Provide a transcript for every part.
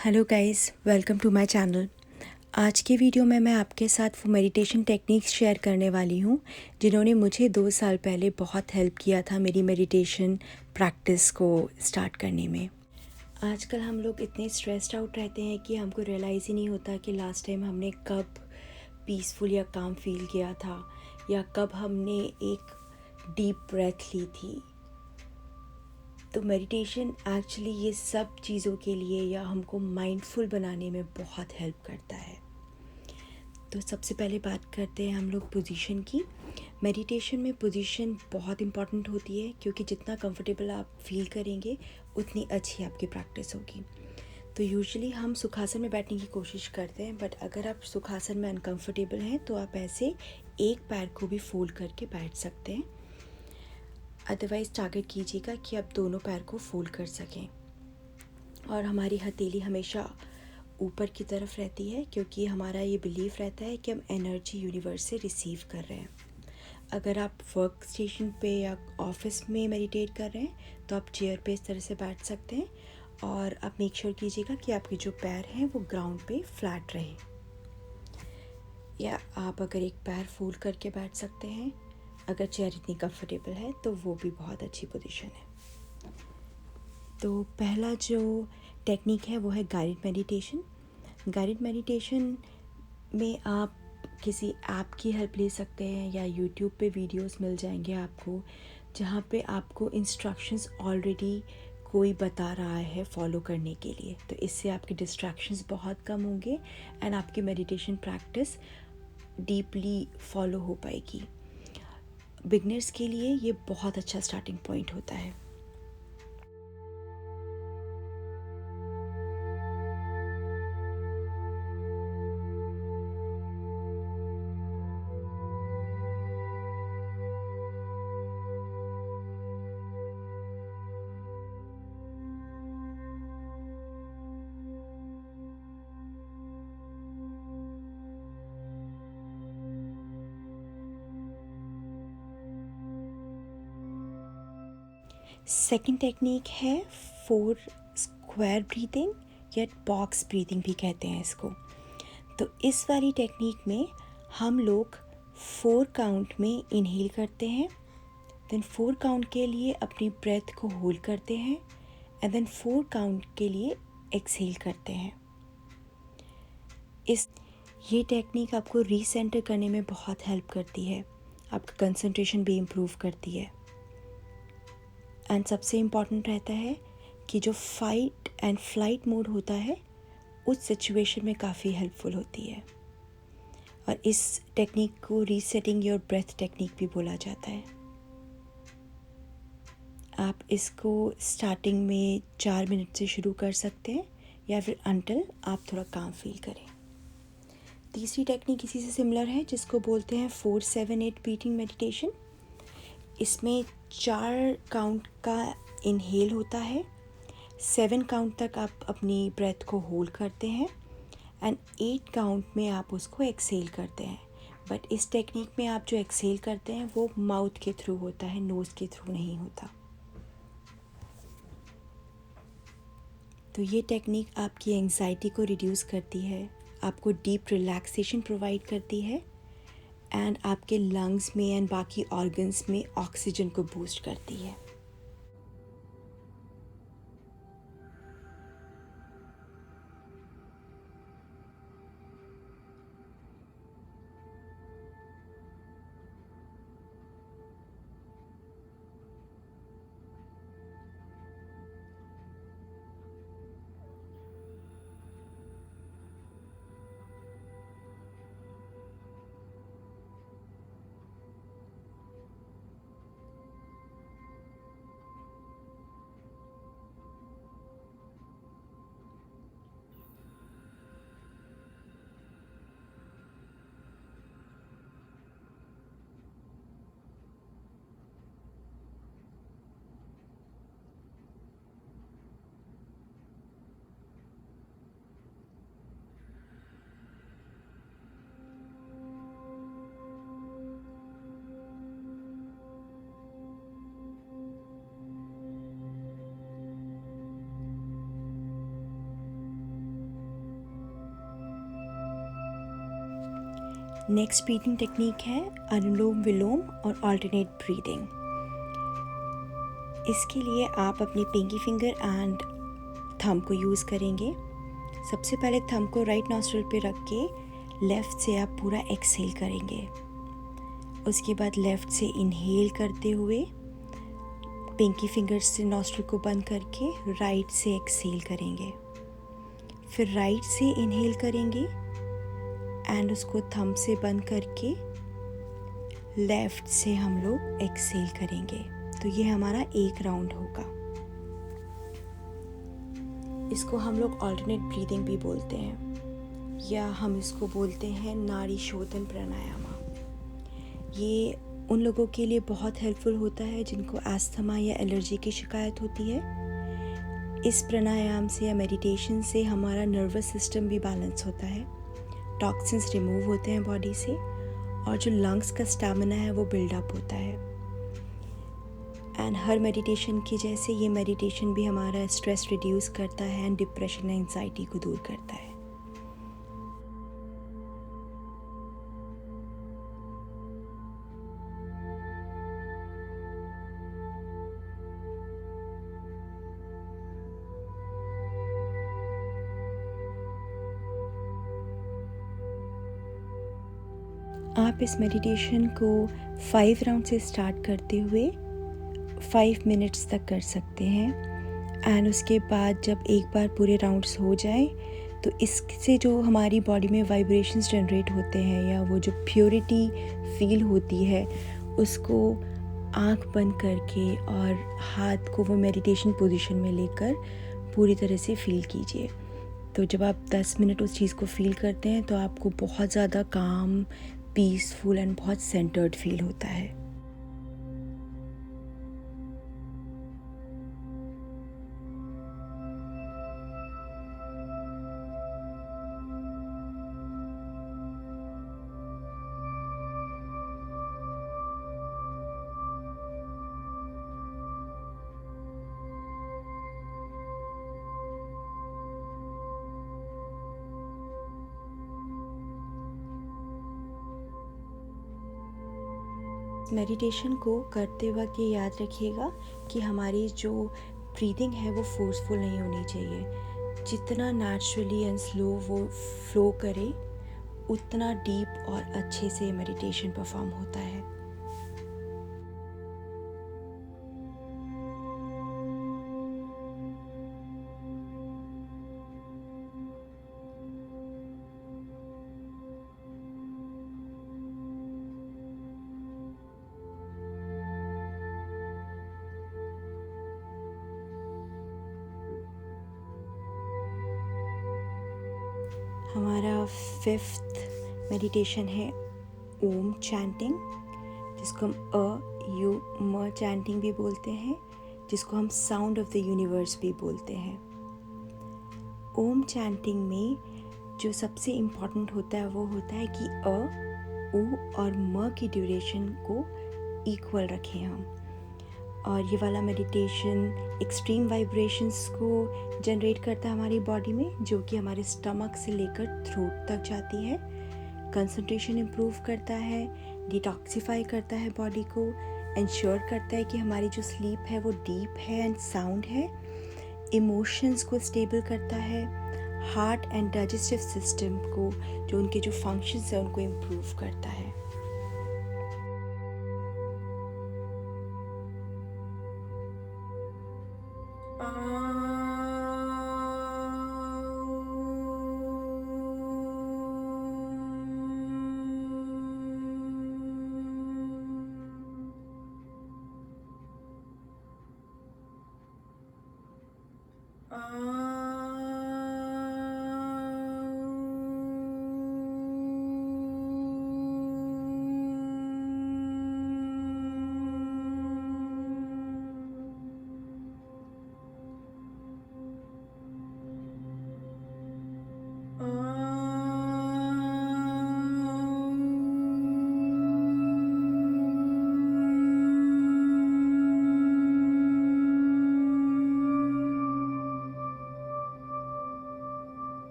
Hello guys, welcome to my channel. आज के video में मैं आपके साथ वो मेडिटेशन टेक्निक्स शेयर करने वाली हूँ जिन्होंने मुझे 2 साल पहले बहुत हेल्प किया था मेरी मेडिटेशन प्रैक्टिस को स्टार्ट करने में। आजकल हम लोग इतने स्ट्रेस्ड आउट रहते हैं कि हमको रियलाइज़ ही नहीं होता कि लास्ट टाइम हमने कब पीसफुल या काम फील किया था या कब हमने एक डीप ब्रेथ ली थी। तो मेडिटेशन एक्चुअली ये सब चीज़ों के लिए या हमको माइंडफुल बनाने में बहुत हेल्प करता है। तो सबसे पहले बात करते हैं हम लोग पोजीशन की। मेडिटेशन में पोजीशन बहुत इम्पॉर्टेंट होती है क्योंकि जितना कंफर्टेबल आप फील करेंगे उतनी अच्छी आपकी प्रैक्टिस होगी। तो यूजुअली हम सुखासन में बैठने की कोशिश करते हैं, बट अगर आप सुखासन में अनकंफर्टेबल हैं तो आप ऐसे एक पैर को भी फोल्ड करके बैठ सकते हैं। अदरवाइज़ टारगेट कीजिएगा कि आप दोनों पैर को फोल्ड कर सकें और हमारी हथेली हमेशा ऊपर की तरफ रहती है क्योंकि हमारा ये बिलीफ रहता है कि हम एनर्जी यूनिवर्स से रिसीव कर रहे हैं। अगर आप वर्क स्टेशन पे या ऑफिस में मेडिटेट कर रहे हैं तो आप चेयर पे इस तरह से बैठ सकते हैं और आप मेक श्योर कीजिएगा कि आपके जो पैर हैं वो ग्राउंड पे फ्लैट रहे। या आप अगर एक पैर फोल्ड करके बैठ सकते हैं, अगर चेयर इतनी कंफर्टेबल है तो वो भी बहुत अच्छी पोजीशन है। तो पहला जो टेक्निक है वो है गाइडेड मेडिटेशन। गाइडेड मेडिटेशन में आप किसी ऐप की हेल्प ले सकते हैं या यूट्यूब पे वीडियोस मिल जाएंगे आपको जहाँ पे आपको इंस्ट्रक्शंस ऑलरेडी कोई बता रहा है फॉलो करने के लिए। तो इससे आपके डिस्ट्रैक्शंस बहुत कम होंगे एंड आपकी मेडिटेशन प्रैक्टिस डीपली फॉलो हो पाएगी। बिगनर्स के लिए ये बहुत अच्छा स्टार्टिंग पॉइंट होता है। सेकंड टेक्निक है 4 स्क्वायर ब्रीथिंग या बॉक्स ब्रीथिंग भी कहते हैं इसको। तो इस वाली टेक्निक में हम लोग 4 काउंट में इनहेल करते हैं, देन 4 काउंट के लिए अपनी ब्रेथ को होल्ड करते हैं एंड देन 4 काउंट के लिए एक्सहेल करते हैं। ये टेक्निक आपको रीसेंटर करने में बहुत हेल्प करती है, आपका कंसंट्रेशन भी इम्प्रूव करती है एंड सबसे इम्पॉर्टेंट रहता है कि जो फाइट एंड फ्लाइट मोड होता है उस सिचुएशन में काफ़ी हेल्पफुल होती है। और इस टेक्निक को रीसेटिंग योर ब्रेथ टेक्निक भी बोला जाता है। आप इसको स्टार्टिंग में 4 मिनट से शुरू कर सकते हैं या फिर अंटिल आप थोड़ा काम फील करें। तीसरी टेक्निक इसी से सिमिलर है जिसको बोलते हैं 4-7-8 ब्रीथिंग मेडिटेशन। इसमें 4 काउंट का इनहेल होता है, 7 काउंट तक आप अपनी ब्रेथ को होल्ड करते हैं एंड 8 काउंट में आप उसको एक्सहेल करते हैं। बट इस टेक्निक में आप जो एक्सहेल करते हैं वो माउथ के थ्रू होता है, नोज़ के थ्रू नहीं होता। तो ये टेक्निक आपकी एंजाइटी को रिड्यूस करती है, आपको डीप रिलैक्सेशन प्रोवाइड करती है एंड आपके लंग्स में एंड बाकी ऑर्गन्स में ऑक्सीजन को बूस्ट करती है। नेक्स्ट ब्रीदिंग टेक्निक है अनुलोम विलोम और अल्टरनेट ब्रीदिंग। इसके लिए आप अपनी पिंकी फिंगर एंड थंब को यूज़ करेंगे। सबसे पहले थंब को राइट नॉस्ट्रिल पे रख के लेफ़्ट से आप पूरा एक्सहेल करेंगे। उसके बाद लेफ़्ट से इनहेल करते हुए पिंकी फिंगर्स से नॉस्ट्रिल को बंद करके राइट से एक्सहेल करेंगे। फिर राइट से इनहेल करेंगे एंड उसको थंब से बंद करके लेफ़्ट से हम लोग एक्सहेल करेंगे। तो ये हमारा एक राउंड होगा। इसको हम लोग अल्टरनेट ब्रीदिंग भी बोलते हैं या हम इसको बोलते हैं नाड़ी शोधन प्राणायामा। ये उन लोगों के लिए बहुत हेल्पफुल होता है जिनको अस्थमा या एलर्जी की शिकायत होती है। इस प्राणायाम से या मेडिटेशन से हमारा नर्वस सिस्टम भी बैलेंस होता है, टॉक्सिन्स रिमूव होते हैं बॉडी से और जो लंग्स का स्टैमिना है वो बिल्डअप होता है। एंड हर मेडिटेशन के जैसे ये मेडिटेशन भी हमारा स्ट्रेस रिड्यूस करता है एंड डिप्रेशन एंजाइटी को दूर करता है। आप इस मेडिटेशन को 5 राउंड से स्टार्ट करते हुए 5 मिनट्स तक कर सकते हैं एंड उसके बाद जब एक बार पूरे राउंड्स हो जाए तो इससे जो हमारी बॉडी में वाइब्रेशंस जनरेट होते हैं या वो जो प्योरिटी फील होती है उसको आंख बंद करके और हाथ को वो मेडिटेशन पोजीशन में लेकर पूरी तरह से फील कीजिए। तो जब आप 10 मिनट उस चीज़ को फील करते हैं तो आपको बहुत ज़्यादा काम, पीसफुल एंड बहुत सेंटर्ड फील होता है। मेडिटेशन को करते वक्त ये याद रखिएगा कि हमारी जो ब्रीदिंग है वो फोर्सफुल नहीं होनी चाहिए। जितना नेचुरली एंड स्लो वो फ्लो करे उतना डीप और अच्छे से मेडिटेशन परफॉर्म होता है। हमारा 5th मेडिटेशन है ओम चैंटिंग, जिसको हम यू म चैंटिंग भी बोलते हैं, जिसको हम साउंड ऑफ द यूनिवर्स भी बोलते हैं। ओम चैंटिंग में जो सबसे इम्पॉर्टेंट होता है वो होता है कि उ और म की ड्यूरेशन को इक्वल रखें हम। और ये वाला मेडिटेशन एक्सट्रीम वाइब्रेशंस को जनरेट करता है हमारी बॉडी में, जो कि हमारे स्टमक से लेकर थ्रोट तक जाती है। कंसंट्रेशन इम्प्रूव करता है, डिटॉक्सिफाई करता है बॉडी को, इंश्योर करता है कि हमारी जो स्लीप है वो डीप है एंड साउंड है। इमोशंस को स्टेबल करता है, हार्ट एंड डाइजेस्टिव सिस्टम को, जो उनके जो फंक्शंस हैं उनको इम्प्रूव करता है।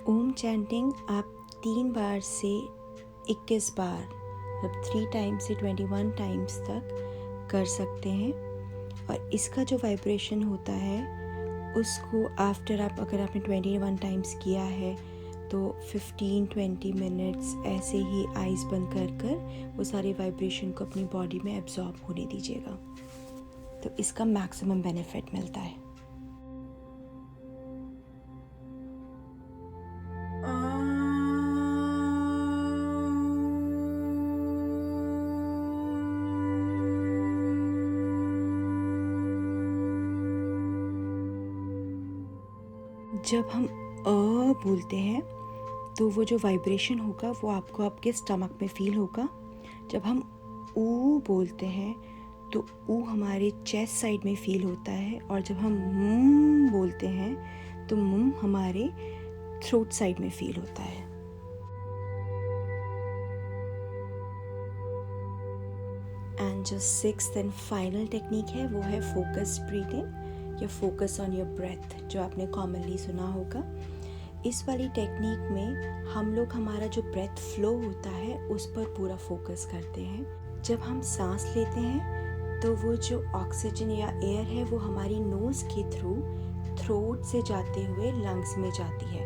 ओम चैंटिंग आप 3 बार से 21 बार, मतलब 3 टाइम्स से 21 टाइम्स तक कर सकते हैं। और इसका जो वाइब्रेशन होता है उसको आफ्टर अगर आपने 21 टाइम्स किया है तो 15-20 मिनट्स ऐसे ही आइज़ बंद कर वो सारे वाइब्रेशन को अपनी बॉडी में एब्जॉर्ब होने दीजिएगा, तो इसका मैक्सिमम बेनिफिट मिलता है। जब हम बोलते हैं तो वो जो वाइब्रेशन होगा वो आपको आपके स्टमक में फील होगा। जब हम ऊ बोलते हैं तो ऊ हमारे चेस्ट साइड में फील होता है, और जब हम बोलते हैं तो हमारे थ्रोट साइड में फील होता है। एंड जो 6th एंड फाइनल टेक्निक है वो है फोकस ब्रीथिंग या फोकस ऑन योर ब्रेथ, जो आपने कॉमनली सुना होगा। इस वाली टेक्निक में हम लोग हमारा जो ब्रेथ फ्लो होता है उस पर पूरा फोकस करते हैं। जब हम सांस लेते हैं तो वो जो ऑक्सीजन या एयर है वो हमारी नोज़ के थ्रू थ्रोट से जाते हुए लंग्स में जाती है,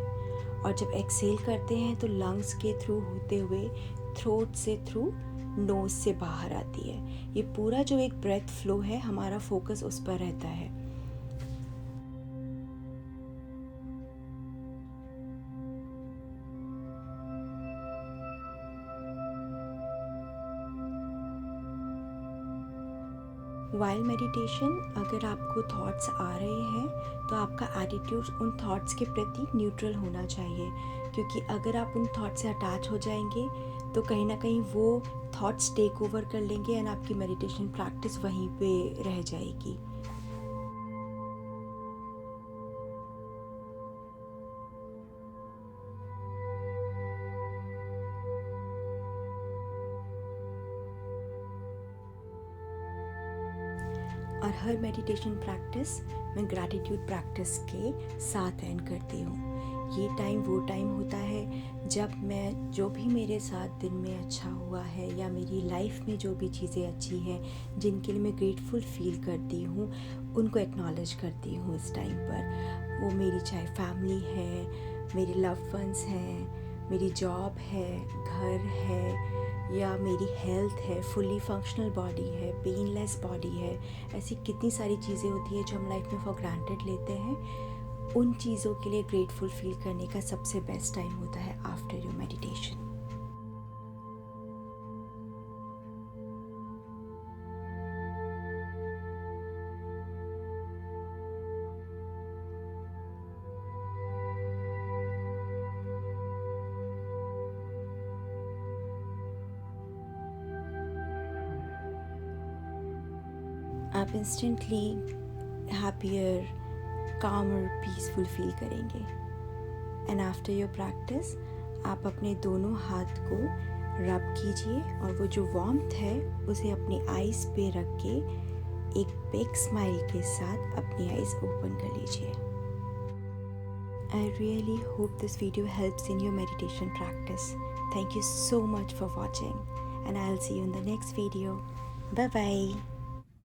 और जब एक्सेल करते हैं तो लंग्स के थ्रू होते हुए थ्रोट से थ्रू नोज़ से बाहर आती है। ये पूरा जो एक ब्रेथ फ्लो है हमारा फोकस उस पर रहता है। वाइल मेडिटेशन अगर आपको थॉट्स आ रहे हैं तो आपका एटीट्यूड उन थॉट्स के प्रति न्यूट्रल होना चाहिए, क्योंकि अगर आप उन थॉट्स से अटैच हो जाएंगे तो कहीं ना कहीं वो थॉट्स टेक ओवर कर लेंगे एंड आपकी मेडिटेशन प्रैक्टिस वहीं पे रह जाएगी। और हर मेडिटेशन प्रैक्टिस मैं ग्रैटिट्यूड प्रैक्टिस के साथ एंड करती हूँ। ये टाइम वो टाइम होता है जब मैं जो भी मेरे साथ दिन में अच्छा हुआ है या मेरी लाइफ में जो भी चीज़ें अच्छी हैं जिनके लिए मैं ग्रेटफुल फील करती हूँ उनको एक्नॉलेज करती हूँ इस टाइम पर। वो मेरी चाहे फैमिली है, मेरे लव्ड वंस हैं, मेरी जॉब है, घर है, या मेरी हेल्थ है, फुली फंक्शनल बॉडी है, पेनलेस बॉडी है। ऐसी कितनी सारी चीज़ें होती हैं जो हम लाइफ में फॉर ग्रांटेड लेते हैं। उन चीज़ों के लिए ग्रेटफुल फील करने का सबसे बेस्ट टाइम होता है आफ्टर योर मेडिटेशन। आप इंस्टेंटली हैप्पियर, कामर, पीसफुल फील करेंगे। एंड आफ्टर योर प्रैक्टिस आप अपने दोनों हाथ को रब कीजिए और वो जो वार्मथ है उसे अपनी आइज़ पे रख के एक बिग स्माइल के साथ अपनी आइज़ ओपन कर लीजिए। I really hope this video helps in your meditation practice. Thank you so much for watching, and I'll see you in the next video. Bye bye.